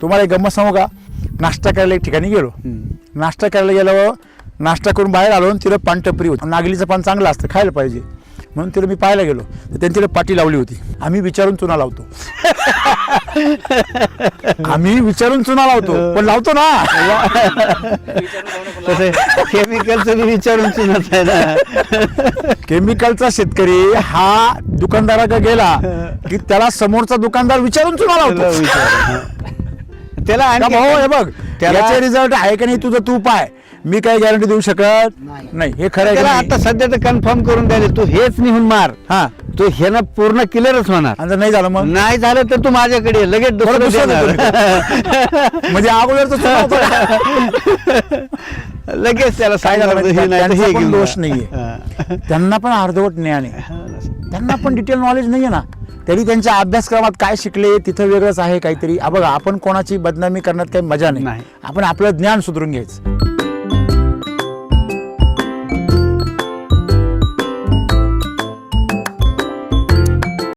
तुम्हाला एक गंमत सांगू का, नाश्ता करायला एक ठिकाणी गेलो. नाश्ता करायला गेल्यावर नाश्ता करून बाहेर आलो, तिला पान टपरी होती. नागलीचं पान चांगलं असतं, खायला पाहिजे म्हणून तिला मी पाहायला गेलो, तर त्यांनी तिला पाटी लावली होती. आम्ही विचारून चुना लावतो. आम्ही विचारून चुना लावतो, पण लावतो ना. केमिकलचं विचारून चुनाच आहे ना. केमिकलचा शेतकरी हा दुकानदाराकडे गेला की त्याला समोरचा दुकानदार विचारून चुना लावतो. त्याला का आणखी भाऊ हे बघ त्याला- त्याचे रिझल्ट आहे का नाही तुझं तू पाय, मी काही गॅरंटी देऊ शकत नाही. हे खरं आहे का त्याला नाही? आता सध्या तर कन्फर्म करून द्यायला तू हेच निघून मार, हा, तू हे ना पूर्ण क्लिअरच होणार. आणि जर नाही झालं मग नाही झालं तर तू माझ्याकडे ये, लगेच बरं, दुसरं दुसरं देणार. म्हणजे अगोदरच चुना होता. लगेच त्याला काय झालं सांगायला माहिती हे का? नाही तर त्यांचा हे पण घेऊन दोष जा. नाहीये. हा. त्यांना पण अर्धवट ज्ञान आहे, त्यांना पण डिटेल नॉलेज नाहीये ना. तरी त्यांच्या अभ्यासक्रमात काय शिकले तिथं वेगळंच आहे काहीतरी. बघा, आपण कोणाची बदनामी करण्यात काही मजा नाही. आपण आपलं ज्ञान सुधारून घ्यायचं.